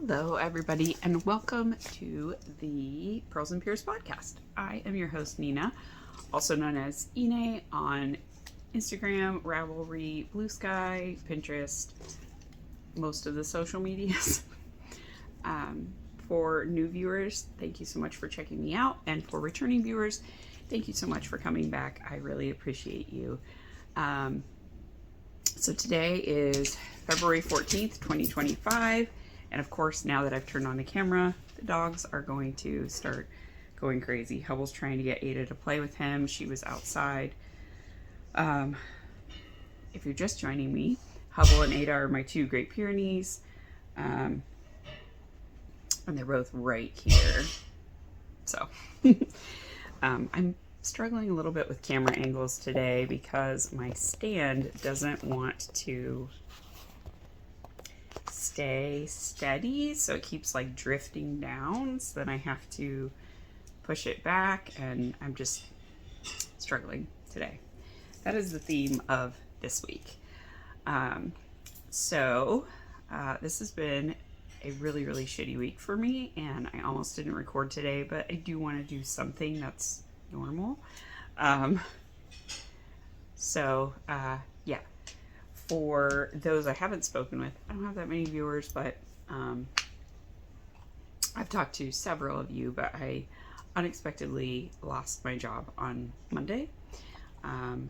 Hello, everybody, and welcome to the Purls Pyrs podcast. I am your host, Nina, also known as Ine on Instagram, Ravelry, Blue Sky, Pinterest, most of the social medias. For new viewers, thank you so much for checking me out, and for returning viewers, thank you so much for coming back. I really appreciate you. So today is February 14th, 2025. And of course, now that I've turned on the camera, the dogs are going to start going crazy. Hubble's trying to get Ada to play with him. She was outside. If you're just joining me, Hubble and Ada are my two Great Pyrenees. And they're both right here. So, I'm struggling a little bit with camera angles today because my stand doesn't want to stay steady, so it keeps like drifting down, so then I have to push it back, and I'm just struggling today. That is the theme of this week. This has been a really shitty week for me, and I almost didn't record today, but I do want to do something that's normal. Yeah. For those I haven't spoken with, I don't have that many viewers, but I've talked to several of you, but I unexpectedly lost my job on Monday.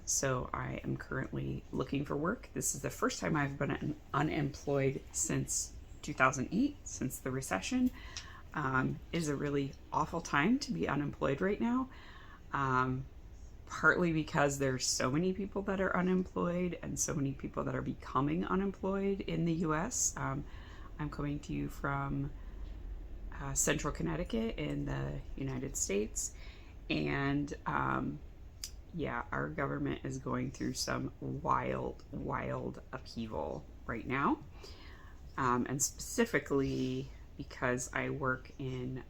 So I am currently looking for work. This is the first time I've been unemployed since 2008, since the recession. It is a really awful time to be unemployed right now. Partly because there's so many people that are unemployed and so many people that are becoming unemployed in the US. I'm coming to you from central Connecticut in the United States. And our government is going through some wild upheaval right now. And specifically because I work in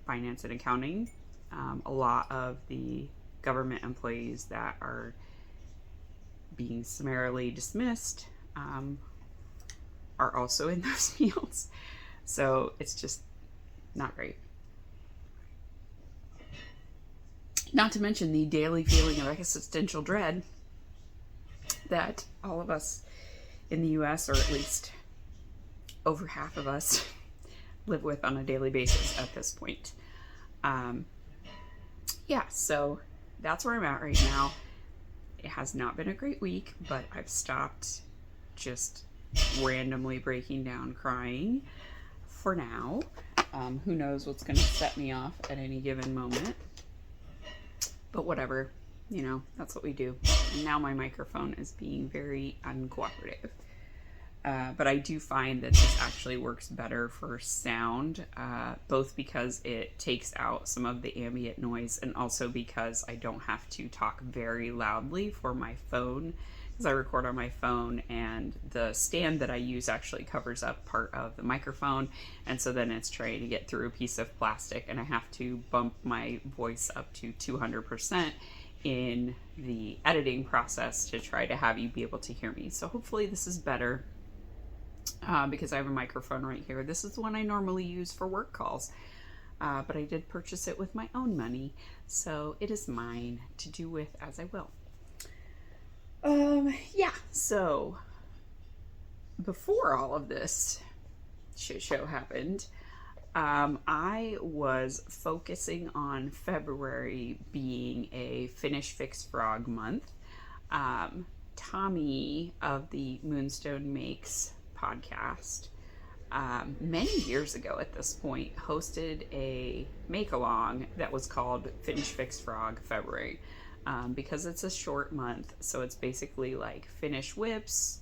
finance and accounting, a lot of the government employees that are being summarily dismissed are also in those fields. So it's just not great. Not to mention the daily feeling of existential dread that all of us in the US, or at least over half of us, live with on a daily basis at this point. So that's where I'm at right now. It has not been a great week, but I've stopped just randomly breaking down crying for now. Who knows what's going to set me off at any given moment. But whatever, that's what we do. And now my microphone is being very uncooperative. But I do find that this actually works better for sound, both because it takes out some of the ambient noise and also because I don't have to talk very loudly for my phone, because I record on my phone and the stand that I use actually covers up part of the microphone, and so then it's trying to get through a piece of plastic and I have to bump my voice up to 200% in the editing process to try to have you be able to hear me. So hopefully this is better. Because I have a microphone right here. This is the one I normally use for work calls, but I did purchase it with my own money, so it is mine to do with as I will. So before all of this shit show happened, I was focusing on February being a Finish Fix Frog month. Tommy of the Moonstone Makes podcast, many years ago at this point, hosted a make-along that was called Finish Fix Frog February, because it's a short month, so it's basically like finish whips,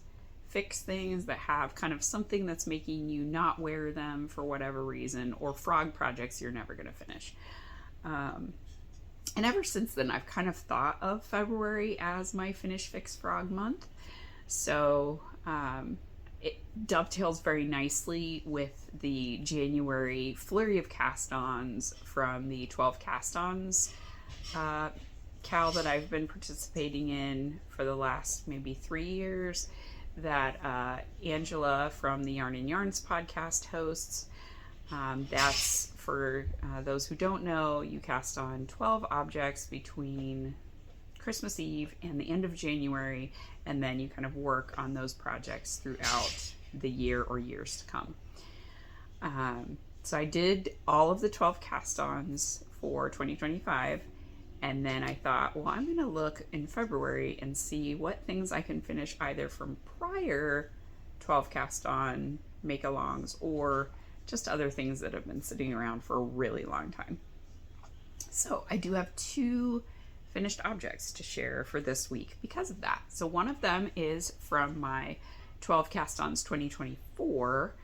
fix things that have kind of something that's making you not wear them for whatever reason, or frog projects you're never going to finish. And ever since then, I've kind of thought of February as my Finish Fix Frog month, so it dovetails very nicely with the January flurry of cast-ons from the 12 cast-ons cal that I've been participating in for the last maybe 3 years. that Angela from the Yarn and Yarns podcast hosts. That's for those who don't know, you cast on 12 objects between Christmas Eve and the end of January, and then you kind of work on those projects throughout the year or years to come. So I did all of the 12 cast-ons for 2025, and then I thought, well, I'm going to look in February and see what things I can finish either from prior 12 cast-on make-alongs or just other things that have been sitting around for a really long time. So I do have 2 finished objects to share for this week because of that. So one of them is from my 12 cast-ons 2024,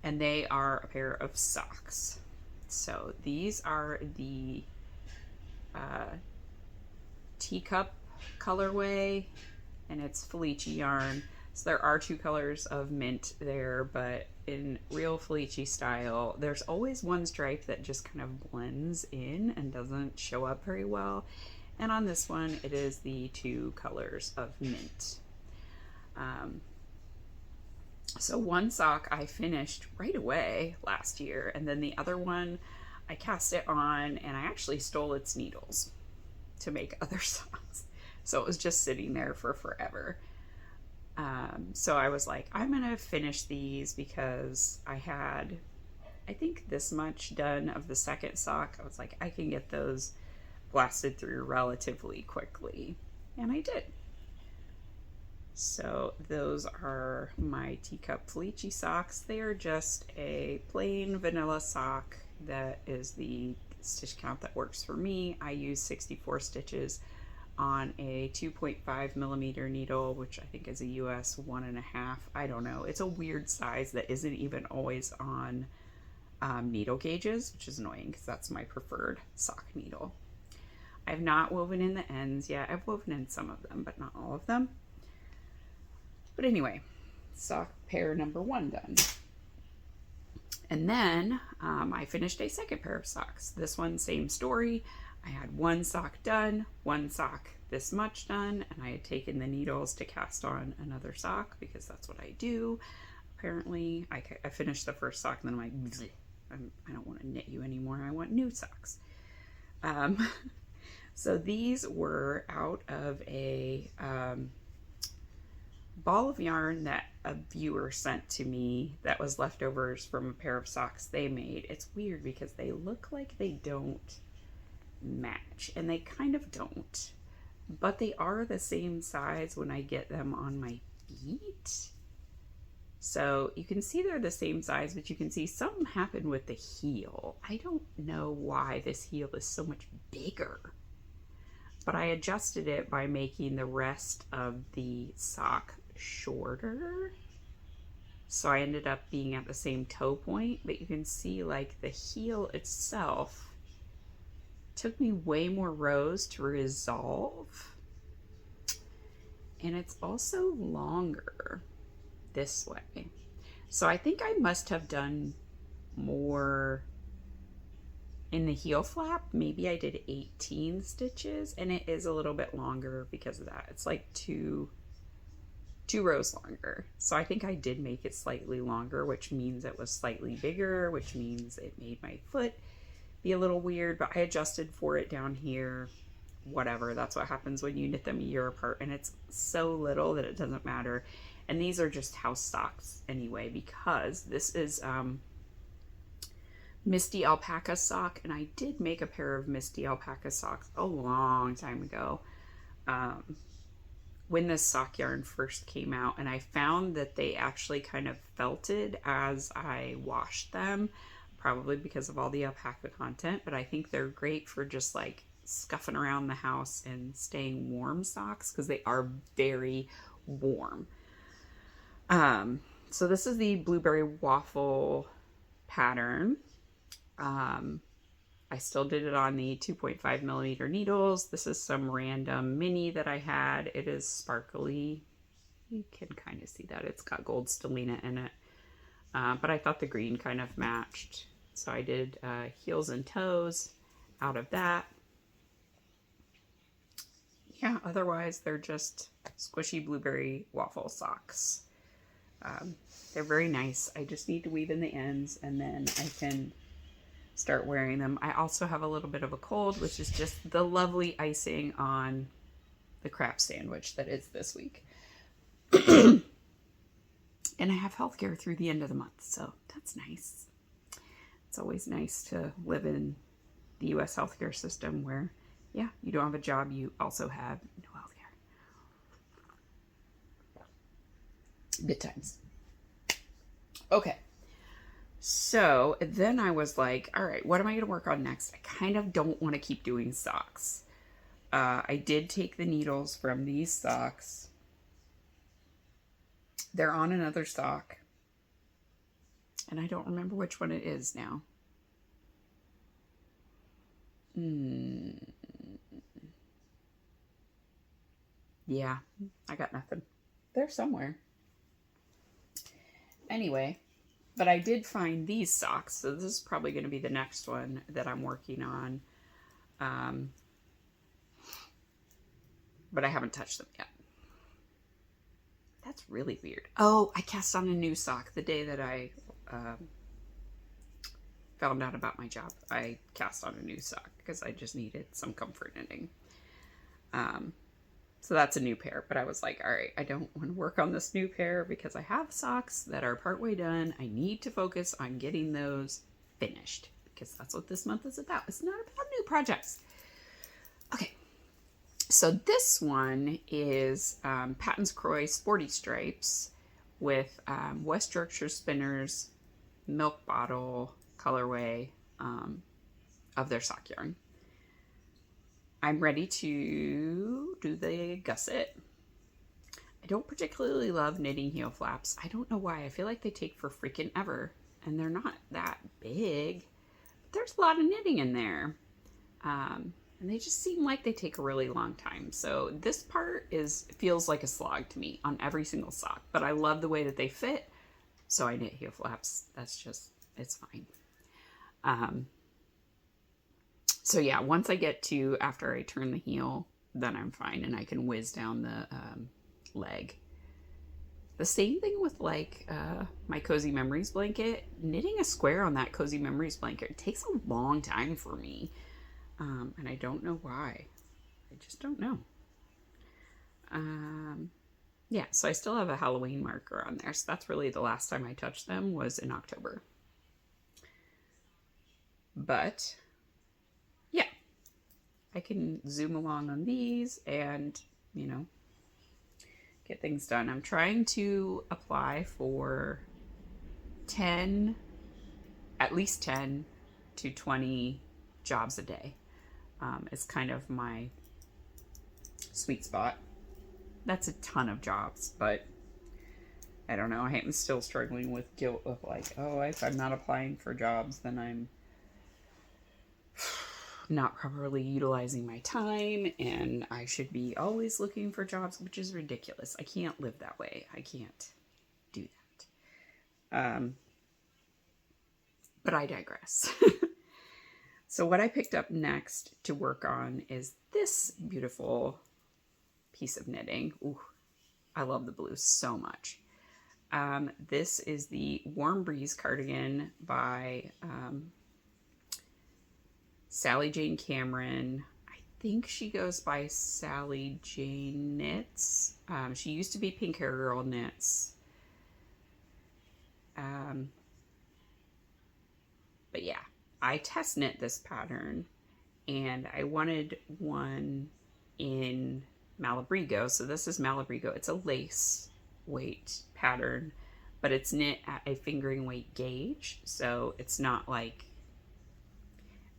and they are a pair of socks. So these are the teacup colorway, and it's Felici yarn. So there are 2 colors of mint there, but in real Felici style, there's always one stripe that just kind of blends in and doesn't show up very well. And on this one, it is the 2 colors of mint. So one sock I finished right away last year, and then the other one I cast it on and I actually stole its needles to make other socks. So it was just sitting there for forever. So I was like, I'm gonna finish these because I had, I think, this much done of the second sock. I was like, I can get those blasted through relatively quickly, and I did. So those are my Teacup Felici socks. They are just a plain vanilla sock. That is the stitch count that works for me. I use 64 stitches on a 2.5 millimeter needle, which I think is a US 1.5. I don't know. It's a weird size that isn't even always on needle gauges, which is annoying because that's my preferred sock needle. I've not woven in the ends yet. I've woven in some of them, but not all of them. But anyway, sock pair number 1 done. And then I finished a second pair of socks. This one, same story. I had 1 sock done, 1 sock this much done, and I had taken the needles to cast on another sock because that's what I do. Apparently, I finished the first sock and then I'm like, I don't want to knit you anymore. I want new socks. So these were out of a ball of yarn that a viewer sent to me that was leftovers from a pair of socks they made. It's weird because they look like they don't match, and they kind of don't, but they are the same size when I get them on my feet. So you can see they're the same size, but you can see something happened with the heel. I don't know why this heel is so much bigger, but I adjusted it by making the rest of the sock shorter. So I ended up being at the same toe point, but you can see like the heel itself took me way more rows to resolve. And it's also longer this way. So I think I must have done more in the heel flap. Maybe I did 18 stitches, and it is a little bit longer because of that. It's like two rows longer. So I think I did make it slightly longer, which means it was slightly bigger, which means it made my foot be a little weird, but I adjusted for it down here. Whatever, that's what happens when you knit them a year apart, and it's so little that it doesn't matter. And these are just house socks anyway, because this is Misty alpaca sock, and I did make a pair of Misty alpaca socks a long time ago when this sock yarn first came out, and I found that they actually kind of felted as I washed them, probably because of all the alpaca content, but I think they're great for just like scuffing around the house and staying warm socks because they are very warm. So this is the blueberry waffle pattern. I still did it on the 2.5 millimeter needles. This is some random mini that I had. It is sparkly. You can kind of see that it's got gold stellina in it. But I thought the green kind of matched. So I did heels and toes out of that. yeah, otherwise they're just squishy blueberry waffle socks. They're very nice. I just need to weave in the ends and then I can start wearing them. I also have a little bit of a cold, which is just the lovely icing on the crap sandwich that is this week. And I have healthcare through the end of the month, so that's nice. It's always nice to live in the U.S. healthcare system where, yeah, you don't have a job, you also have no healthcare. Good times. Okay. So then I was like, all right, what am I going to work on next? I kind of don't want to keep doing socks. I did take the needles from these socks. They're on another sock. And I don't remember which one it is now. Yeah, I got nothing. They're somewhere. Anyway, but I did find these socks. So this is probably going to be the next one that I'm working on. But I haven't touched them yet. That's really weird. Oh, I cast on a new sock the day that I found out about my job. I cast on a new sock because I just needed some comfort knitting. So that's a new pair, but I was like, all right, I don't want to work on this new pair because I have socks that are partway done. I need to focus on getting those finished because that's what this month is about. It's not about new projects. Okay. So this one is Patton's Croy Sporty Stripes with West Yorkshire Spinners milk bottle colorway of their sock yarn. I'm ready to do the gusset. I don't particularly love knitting heel flaps. I don't know why. I feel like they take for freaking ever and they're not that big. But there's a lot of knitting in there. And they just seem like they take a really long time. So this part feels like a slog to me on every single sock, but I love the way that they fit. So I knit heel flaps. That's just, it's fine. So yeah, once I get to after I turn the heel, then I'm fine and I can whiz down the leg. The same thing with like my Cozy Memories blanket. Knitting a square on that Cozy Memories blanket takes a long time for me. And I don't know why. I just don't know. Yeah, so I still have a Halloween marker on there. So that's really the last time I touched them was in October. But yeah, I can zoom along on these and, you know, get things done. I'm trying to apply for at least 10 to 20 jobs a day. It's kind of my sweet spot. That's a ton of jobs, but I don't know. I'm still struggling with guilt of like, oh, if I'm not applying for jobs, then I'm not properly utilizing my time and I should be always looking for jobs, which is ridiculous. I can't live that way. I can't do that. But I digress. So what I picked up next to work on is this beautiful piece of knitting. Ooh, I love the blue so much. This is the Warm Breeze cardigan by Sally Jane Cameron. I think she goes by Sally Jane Knits. She used to be Pink Hair Girl Knits. But yeah, I test knit this pattern and I wanted one in Malabrigo. So this is Malabrigo. It's a lace weight pattern, but it's knit at a fingering weight gauge. So it's not like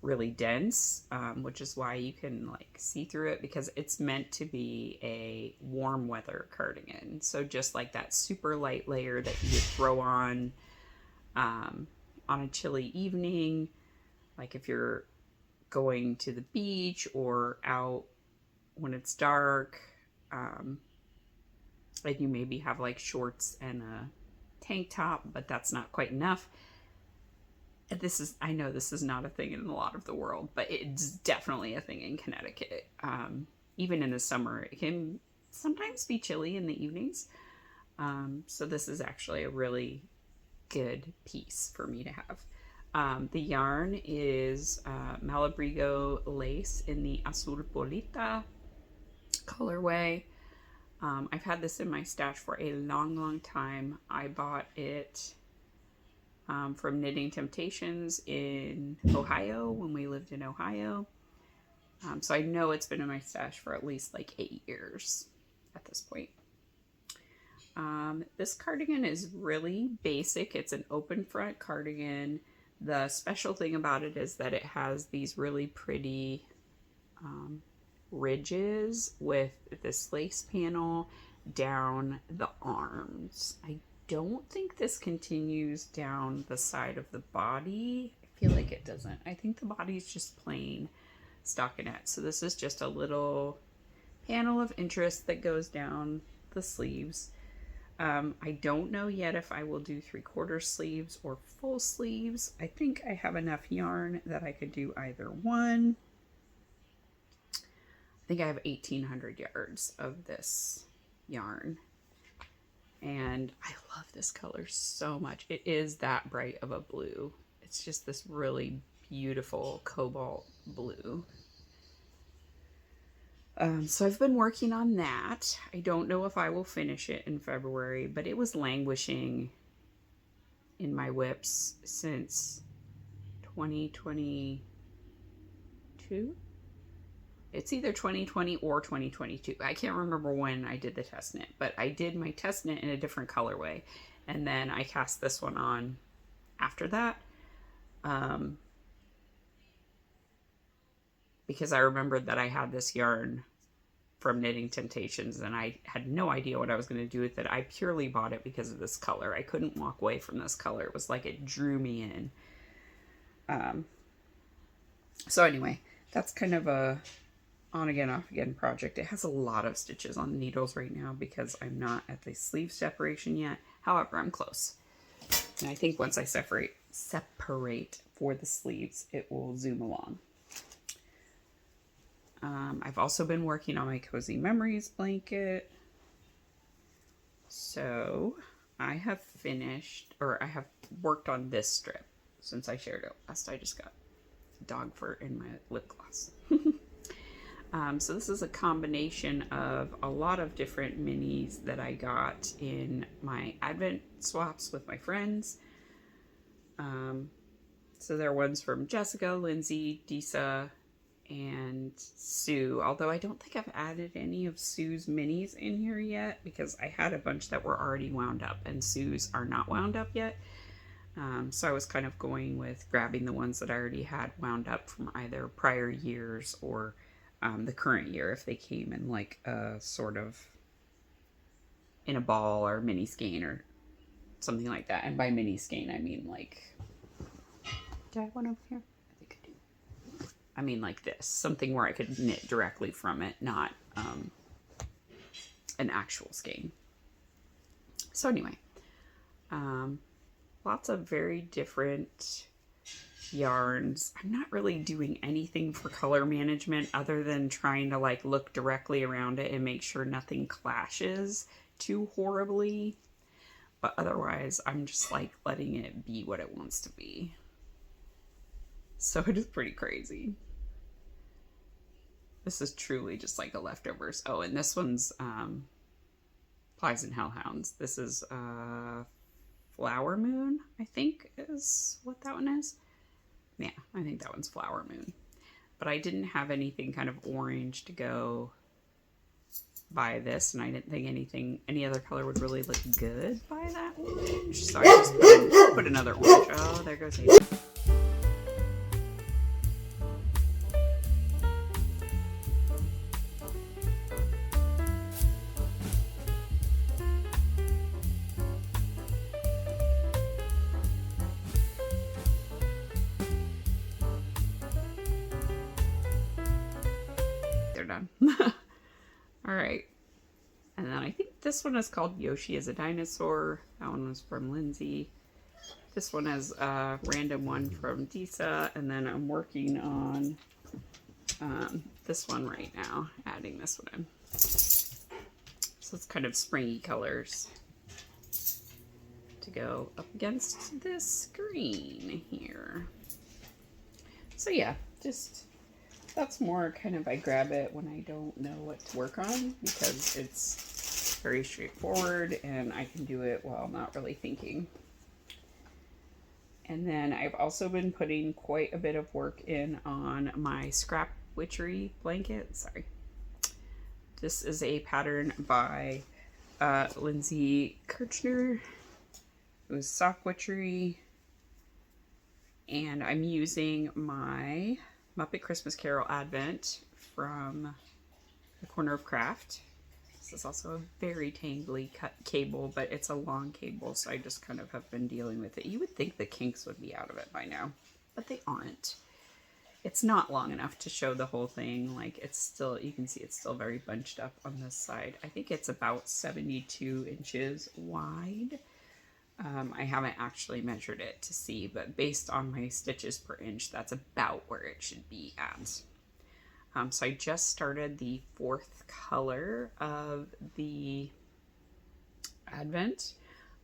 really dense, which is why you can like see through it because it's meant to be a warm weather cardigan. So just like that super light layer that you would throw on a chilly evening, like if you're going to the beach or out when it's dark, and you maybe have like shorts and a tank top, but that's not quite enough. I know this is not a thing in a lot of the world, but it's definitely a thing in Connecticut. even in the summer, it can sometimes be chilly in the evenings. So this is actually a really good piece for me to have. The yarn is Malabrigo lace in the Azul Bolita colorway. I've had this in my stash for a long time. I bought it from Knitting Temptations in Ohio when we lived in Ohio. So I know it's been in my stash for at least like 8 years at this point. This cardigan is really basic. It's an open front cardigan. The special thing about it is that it has these really pretty ridges with this lace panel down the arms. I don't think this continues down the side of the body. I feel like it doesn't. I think the body's just plain stockinette. So this is just a little panel of interest that goes down the sleeves. I don't know yet if I will do 3/4 sleeves or full sleeves. I think I have enough yarn that I could do either one. I think I have 1,800 yards of this yarn. And I love this color so much. It is that bright of a blue. It's just this really beautiful cobalt blue. So I've been working on that. I don't know if I will finish it in February, but it was languishing in my whips since 2022. It's either 2020 or 2022. I can't remember when I did the test knit, but I did my test knit in a different colorway. And then I cast this one on after that. Because I remembered that I had this yarn from Knitting Temptations and I had no idea what I was going to do with it. I purely bought it because of this color. I couldn't walk away from this color. It was like it drew me in. So anyway, that's kind of a on again, off again project. It has a lot of stitches on the needles right now because I'm not at the sleeve separation yet. However, I'm close. And I think once I separate for the sleeves, it will zoom along. I've also been working on my Cozy Memories blanket. So I have finished, or I have worked on this strip since I shared it last. I just got dog fur in my lip gloss. So this is a combination of a lot of different minis that I got in my Advent swaps with my friends. So there are ones from Jessica, Lindsay, Disa, and Sue. Although I don't think I've added any of Sue's minis in here yet because I had a bunch that were already wound up and Sue's are not wound up yet. So I was kind of going with grabbing the ones that I already had wound up from either prior years or the current year if they came in like a sort of in a ball or mini skein or something like that. And by mini skein, I mean like, do I have one over here? I think I do. I mean like this, something where I could knit directly from it, not an actual skein. So anyway, lots of very different yarns. I'm not really doing anything for color management other than trying to like look directly around it and make sure nothing clashes too horribly. But otherwise, I'm just like letting it be what it wants to be. So it is pretty crazy. This is truly just like the leftovers. Oh, and this one's Plies and Hellhounds. This is Flower Moon, I think is what that one is. Yeah, I think that one's Flower Moon. But I didn't have anything kind of orange to go by this, and I didn't think any other color would really look good by that orange. So I just put another orange. Oh, there goes Hayden. Done. All right, and then I think this one is called Yoshi is a Dinosaur. That one was from Lindsay. This one is a random one from Disa, and then I'm working on this one right now, adding this one in. So it's kind of springy colors to go up against this green here. So yeah, just that's more kind of I grab it when I don't know what to work on, because it's very straightforward and I can do it while not really thinking. And then I've also been putting quite a bit of work in on my scrap witchery blanket. Sorry. This is a pattern by Lindsay Kirchner. It was sock witchery. And I'm using my Muppet Christmas Carol Advent from the Corner of Craft. This is also a very tangly cut cable, but it's a long cable, so I just kind of have been dealing with it. You would think the kinks would be out of it by now, but they aren't. It's not long enough to show the whole thing. Like, it's still, you can see it's still very bunched up on this side. I think it's about 72 inches wide. I haven't actually measured it to see, but based on my stitches per inch, that's about where it should be at. So I just started the 4th color of the Advent.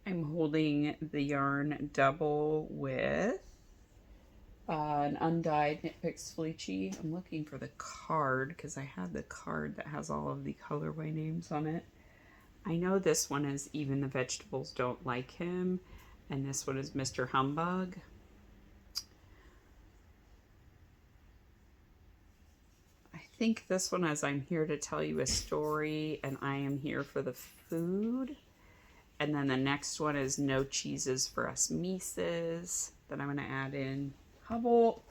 I'm holding the yarn double with an undyed Knit Picks Felici. I'm looking for the card because I had the card that has all of the colorway names on it. I know this one is Even the Vegetables Don't Like Him, and this one is Mr. Humbug. I think this one is I'm Here to Tell You a Story, and I Am Here for the Food. And then the next one is No Cheeses for Us Mises, that I'm going to add in. Hubble,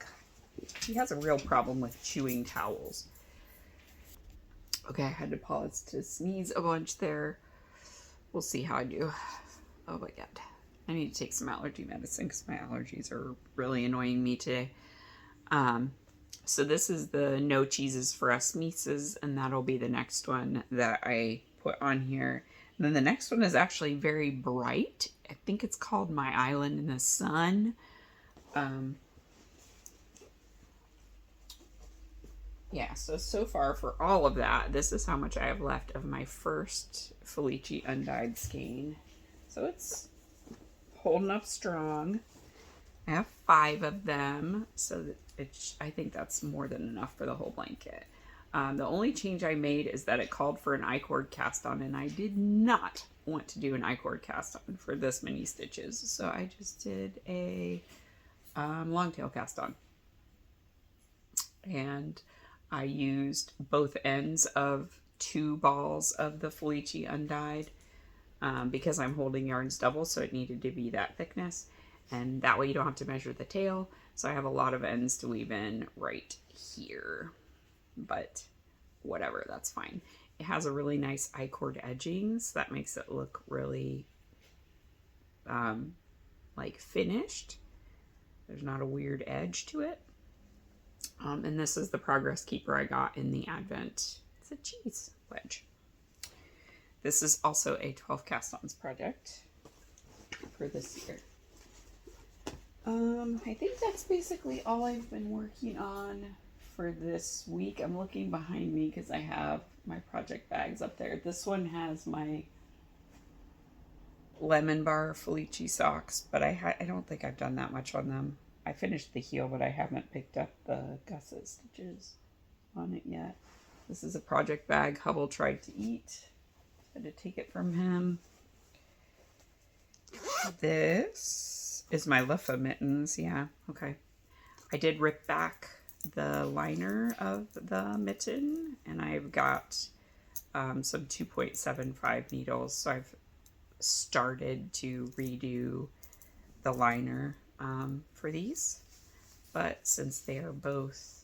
he has a real problem with chewing towels. Okay, I had to pause to sneeze a bunch there. We'll see how I do. Oh my god. I need to take some allergy medicine because my allergies are really annoying me today. So this is the No Cheeses for Us Mises, and that'll be the next one that I put on here. And then the next one is actually very bright. I think it's called My Island in the Sun. Yeah, so far for all of that, this is how much I have left of my first Felici undyed skein. So it's holding up strong. I have 5 of them, so I think that's more than enough for the whole blanket. The only change I made is that it called for an I-cord cast on, and I did not want to do an I-cord cast on for this many stitches, so I just did a long tail cast on. And I used both ends of 2 balls of the Felici undyed because I'm holding yarns double, so it needed to be that thickness. And that way you don't have to measure the tail. So I have a lot of ends to weave in right here. But whatever, that's fine. It has a really nice I-cord edging, so that makes it look really like finished. There's not a weird edge to it. And this is the Progress Keeper I got in the Advent. It's a cheese wedge. This is also a 12 cast-ons project for this year. I think that's basically all I've been working on for this week. I'm looking behind me because I have my project bags up there. This one has my Lemon Bar Felici socks, but I don't think I've done that much on them. I finished the heel, but I haven't picked up the gusset stitches on it yet. This is a project bag Hubble tried to eat. Had to take it from him. This is my Luffa mittens. Yeah, okay. I did rip back the liner of the mitten, and I've got some 2.75 needles, so I've started to redo the liner for these, but since they are both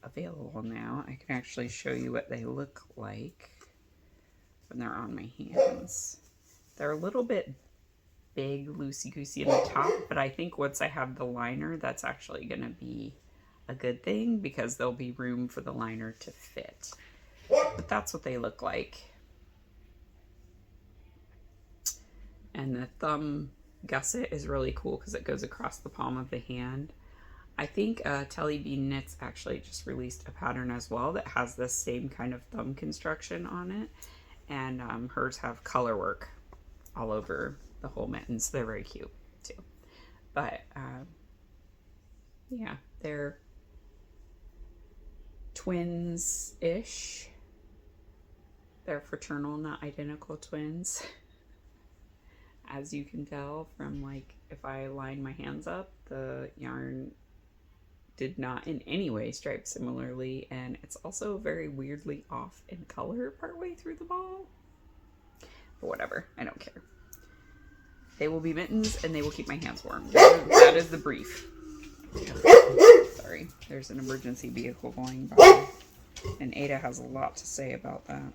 available now, I can actually show you what they look like when they're on my hands. They're a little bit big, loosey-goosey in the top, but I think once I have the liner, that's actually going to be a good thing because there'll be room for the liner to fit. But that's what they look like. And the thumb gusset is really cool because it goes across the palm of the hand. I think Telly Bean Knits actually just released a pattern as well that has the same kind of thumb construction on it. And hers have color work all over the whole mittens. They're very cute too. But yeah, they're twins-ish. They're fraternal, not identical twins. As you can tell from, like, if I line my hands up, the yarn did not in any way stripe similarly, and it's also very weirdly off in color partway through the ball. But whatever, I don't care. They will be mittens, and they will keep my hands warm. That is the brief. Sorry, there's an emergency vehicle going by, and Ada has a lot to say about that.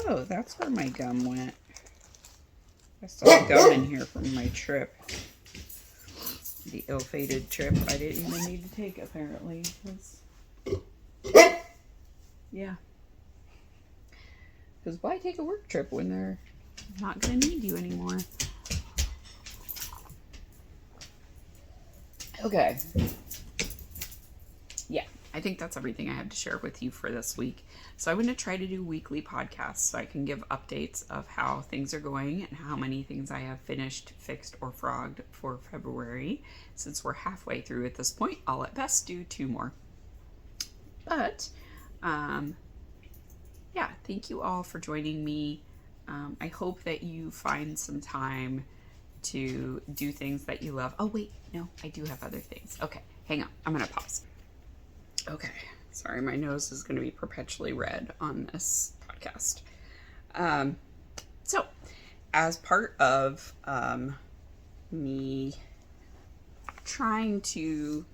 Oh, that's where my gum went. I saw gum in here from my trip. The ill-fated trip I didn't even need to take, apparently. Yeah. Because why take a work trip when they're not going to need you anymore? Okay. Yeah, I think that's everything I have to share with you for this week. So I'm going to try to do weekly podcasts so I can give updates of how things are going and how many things I have finished, fixed, or frogged for February. Since we're halfway through at this point, I'll at best do 2 more. But, yeah, thank you all for joining me. I hope that you find some time to do things that you love. Oh, wait, no, I do have other things. Okay, hang on. I'm going to pause. Okay. Sorry, my nose is going to be perpetually red on this podcast. So, as part of me trying to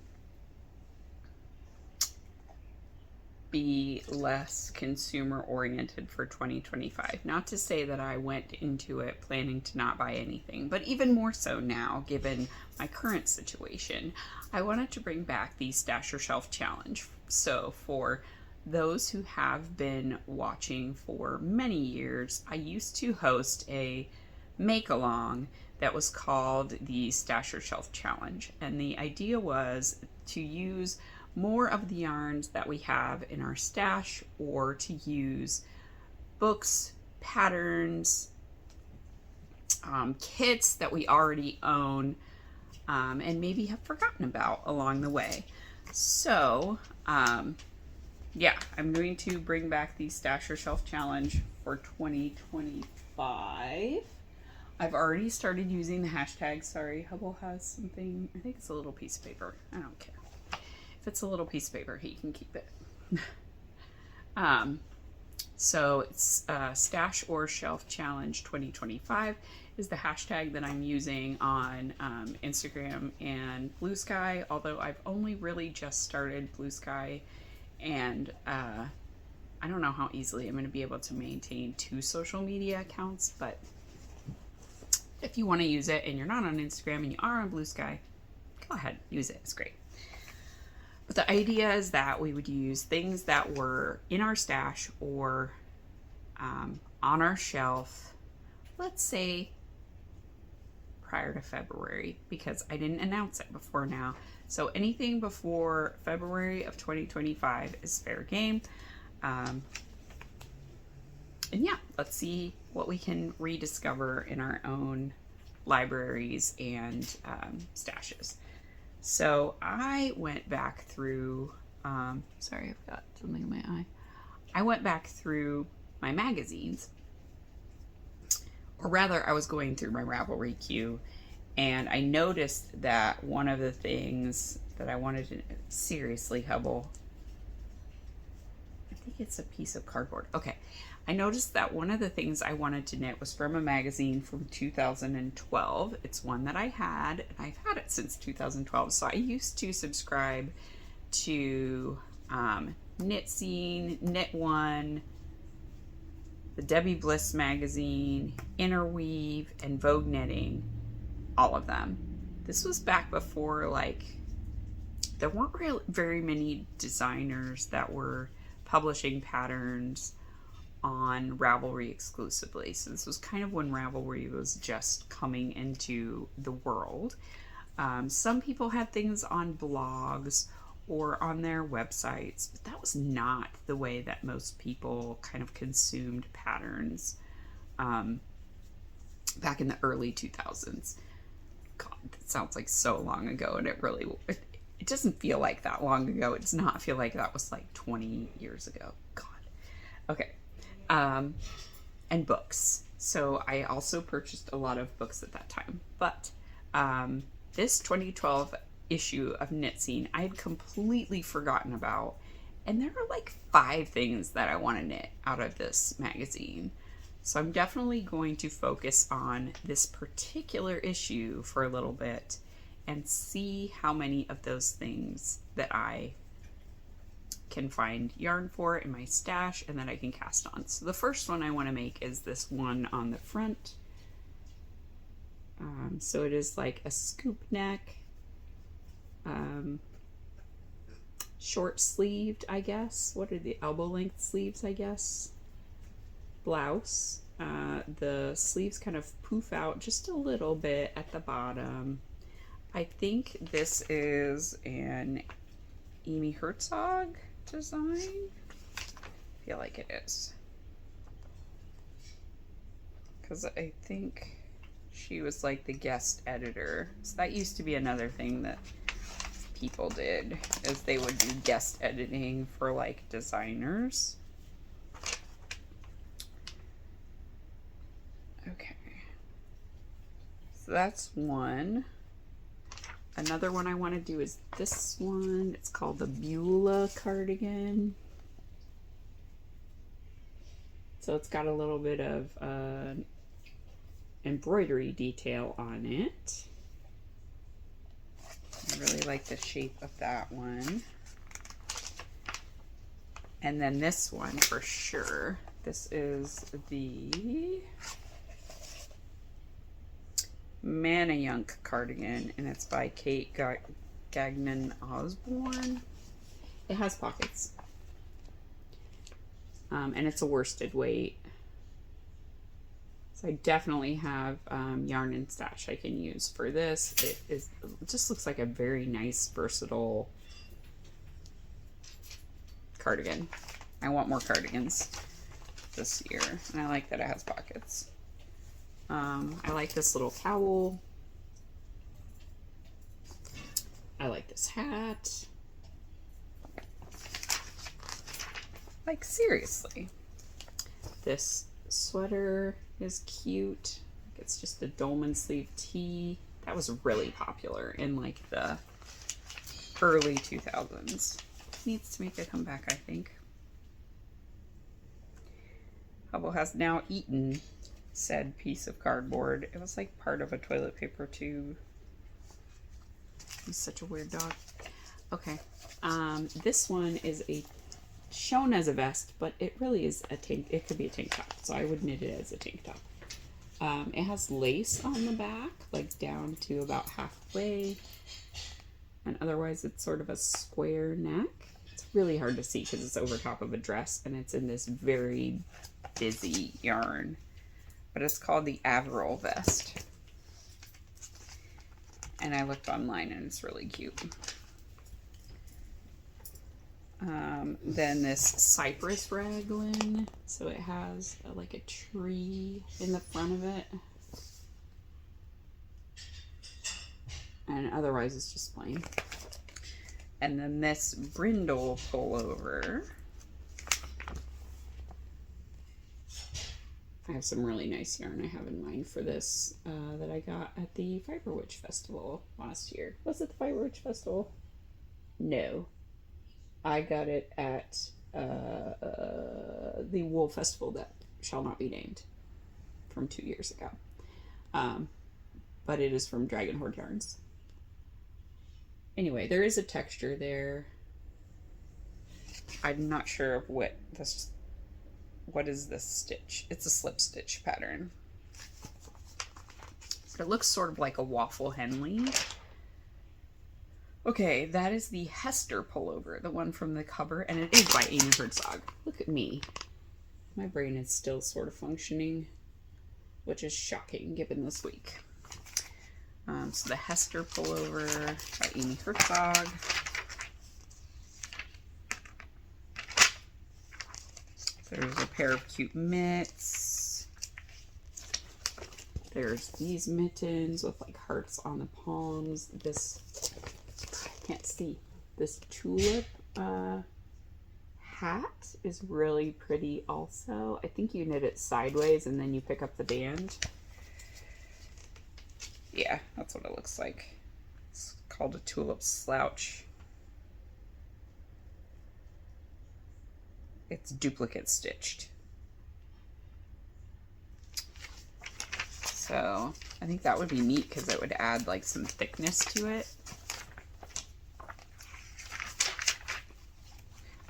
be less consumer oriented for 2025, not to say that I went into it planning to not buy anything, but even more so now, given my current situation, I wanted to bring back the Stash Your Shelf Challenge. So for those who have been watching for many years, I used to host a make-along that was called the Stash Your Shelf Challenge. And the idea was to use more of the yarns that we have in our stash, or to use books, patterns, kits that we already own, and maybe have forgotten about along the way. So, yeah, I'm going to bring back the Stash Your Shelf Challenge for 2025. I've already started using the hashtag. Sorry, Hubble has something. I think it's a little piece of paper. I don't care. If it's a little piece of paper, he can keep it. So it's Stash or Shelf Challenge 2025 is the hashtag that I'm using on Instagram and Blue Sky, although I've only really just started Blue Sky, and I don't know how easily I'm going to be able to maintain 2 social media accounts, but if you want to use it and you're not on Instagram and you are on Blue Sky, go ahead, use it. It's great. But the idea is that we would use things that were in our stash or on our shelf, let's say prior to February, because I didn't announce it before now. So anything before February of 2025 is fair game. And yeah, let's see what we can rediscover in our own libraries and stashes. So I went back through, sorry, I've got something in my eye. I went back through my magazines, or rather I was going through my Ravelry queue, and I noticed that one of the things that I wanted to, seriously, Hubble, I think it's a piece of cardboard. Okay. I noticed that one of the things I wanted to knit was from a magazine from 2012. It's one that I had, and I've had it since 2012. So I used to subscribe to Knit Scene, Knit One, the Debbie Bliss magazine, Interweave, and Vogue Knitting, all of them. This was back before, like, there weren't really very many designers that were publishing patterns on Ravelry exclusively. So this was kind of when Ravelry was just coming into the world. Some people had things on blogs or on their websites, but that was not the way that most people kind of consumed patterns back in the early 2000s. God, that sounds like so long ago, and it doesn't feel like that long ago. It does not feel like that was like 20 years ago. God. Okay. And books. So I also purchased a lot of books at that time. But this 2012 issue of Knit Scene I had completely forgotten about. And there are like 5 things that I want to knit out of this magazine. So I'm definitely going to focus on this particular issue for a little bit and see how many of those things that I can find yarn for in my stash and that I can cast on. So the first one I want to make is this one on the front. So it is like a scoop neck, short sleeved, I guess. What are the elbow length sleeves, I guess? Blouse. The sleeves kind of poof out just a little bit at the bottom. I think this is an Amy Herzog design. I feel like it is, because I think she was like the guest editor. So that used to be another thing that people did, is they would do guest editing for like designers. Okay, so that's one. Another one I want to do is this one. It's called the Beulah cardigan. So it's got a little bit of embroidery detail on it. I really like the shape of that one. And then this one for sure. This is the Manayunk cardigan, and it's by Kate Gagnon Osborne. It has pockets. And it's a worsted weight. So I definitely have yarn and stash I can use for this. It just looks like a very nice, versatile cardigan. I want more cardigans this year, and I like that it has pockets. I like this little cowl. I like this hat. Like, seriously. This sweater is cute. It's just a dolman sleeve tee. That was really popular in like the early 2000s. Needs to make a comeback, I think. Hubble has now eaten said piece of cardboard. It was like part of a toilet paper tube. He's such a weird dog. Okay. This one is shown as a vest, but it really is a tank. It could be a tank top, so I would knit it as a tank top. It has lace on the back, like down to about halfway, and otherwise it's sort of a square neck. It's really hard to see because it's over top of a dress, and it's in this very busy yarn, but it's called the Averil vest. And I looked online and it's really cute. Then this cypress raglan. So it has like a tree in the front of it. And otherwise it's just plain. And then this brindle pullover. I have some really nice yarn I have in mind for this that I got at the Fiber Witch Festival last year. Was it the Fiber Witch Festival? No. I got it at the Wool Festival that shall not be named from 2 years ago. But it is from Dragon Horde Yarns. Anyway, there is a texture there. I'm not sure of what is this stitch? It's a slip stitch pattern. But it looks sort of like a waffle Henley. Okay, that is the Hester pullover, the one from the cover, and it is by Amy Herzog. Look at me. My brain is still sort of functioning, which is shocking given this week. So the Hester pullover by Amy Herzog. There's a pair of cute mitts. There's these mittens with like hearts on the palms. This, I can't see, this tulip hat is really pretty also. I think you knit it sideways and then you pick up the band. Yeah, that's what it looks like. It's called a tulip slouch. It's duplicate stitched. So I think that would be neat because it would add like some thickness to it.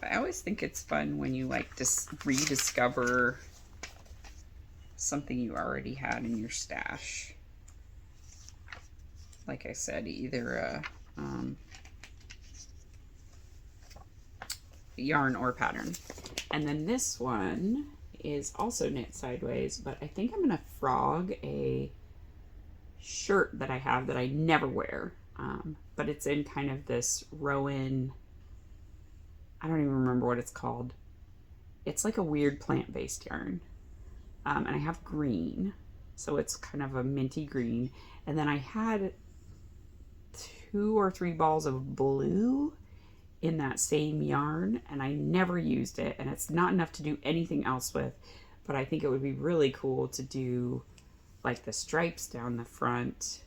But I always think it's fun when you like just rediscover something you already had in your stash. Like I said, either a yarn or pattern. And then this one is also knit sideways, but I think I'm gonna frog a shirt that I have that I never wear, but it's in kind of this Rowan, I don't even remember what it's called. It's like a weird plant-based yarn, and I have green, so it's kind of a minty green, and then I had 2 or 3 balls of blue in that same yarn, and I never used it, and it's not enough to do anything else with, but I think it would be really cool to do like the stripes down the front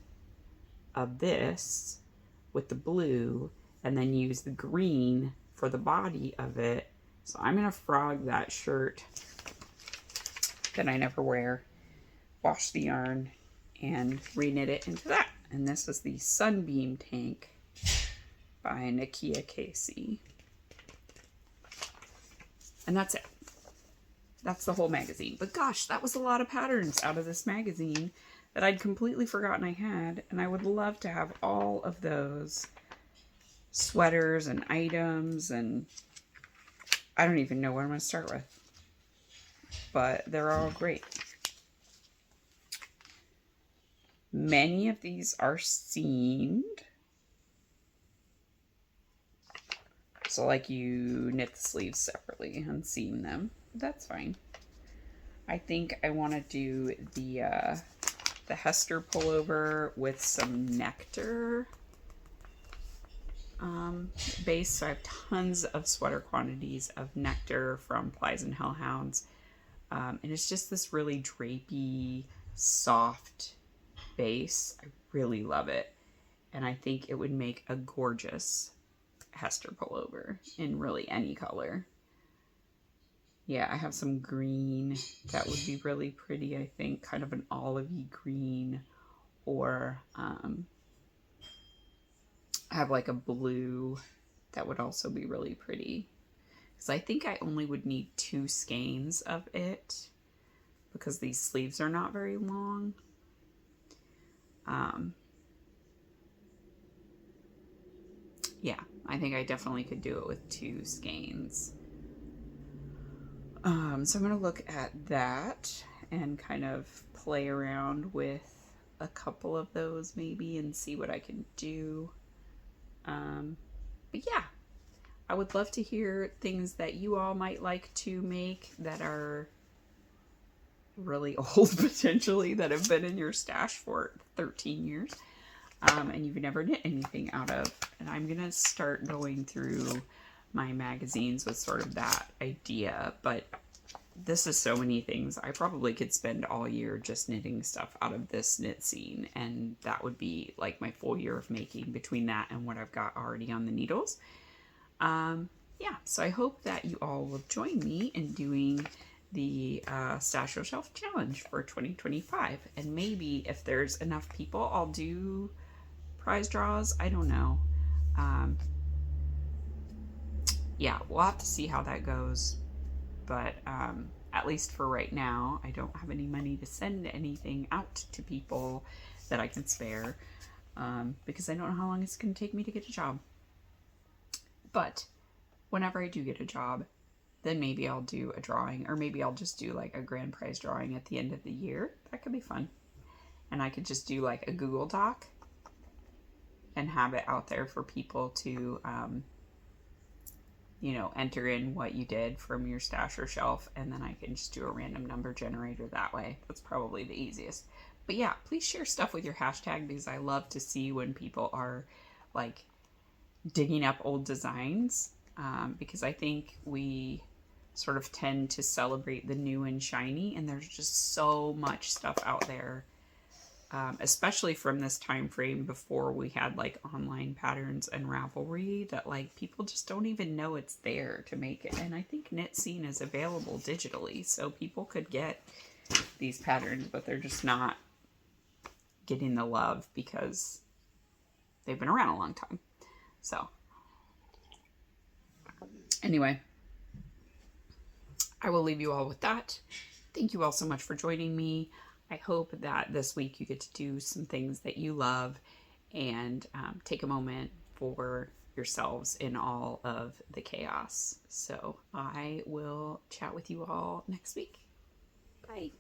of this with the blue, and then use the green for the body of it. So I'm gonna frog that shirt that I never wear, wash the yarn, and reknit it into that. And this is the Sunbeam Tank by Nakia Casey. And that's it. That's the whole magazine. But gosh, that was a lot of patterns out of this magazine that I'd completely forgotten I had. And I would love to have all of those sweaters and items. And I don't even know where I'm going to start with. But they're all great. Many of these are seamed. So like you knit the sleeves separately and seam them. That's fine. I think I want to do the Hester pullover with some nectar base. So I have tons of sweater quantities of nectar from Plies and Hellhounds. And it's just this really drapey, soft base. I really love it. And I think it would make a gorgeous Hester pullover in really any color. Yeah, I have some green that would be really pretty, I think, kind of an olivey green, or I have like a blue that would also be really pretty. Because I think I only would need 2 skeins of it because these sleeves are not very long. Yeah, I think I definitely could do it with 2 skeins. So I'm going to look at that and kind of play around with a couple of those maybe and see what I can do. But yeah, I would love to hear things that you all might like to make that are really old potentially, that have been in your stash for 13 years. And you've never knit anything out of. And I'm going to start going through my magazines with sort of that idea. But this is so many things. I probably could spend all year just knitting stuff out of this knit scene. And that would be like my full year of making between that and what I've got already on the needles. Yeah, so I hope that you all will join me in doing the Stash Your Shelf Challenge for 2025. And maybe if there's enough people, I'll do prize draws. I don't know. Yeah, we'll have to see how that goes. But at least for right now, I don't have any money to send anything out to people that I can spare because I don't know how long it's going to take me to get a job. But whenever I do get a job, then maybe I'll do a drawing, or maybe I'll just do like a grand prize drawing at the end of the year. That could be fun. And I could just do like a Google Doc and have it out there for people to, you know, enter in what you did from your stash or shelf, and then I can just do a random number generator that way. That's probably the easiest. But yeah, please share stuff with your hashtag, because I love to see when people are like digging up old designs, because I think we sort of tend to celebrate the new and shiny, and there's just so much stuff out there, especially from this time frame before we had like online patterns and Ravelry, that like people just don't even know it's there to make it. And I think Knit Scene is available digitally, so people could get these patterns, but they're just not getting the love because they've been around a long time. So anyway, I will leave you all with that. Thank you all so much for joining me. I hope that this week you get to do some things that you love, and take a moment for yourselves in all of the chaos. So I will chat with you all next week. Bye.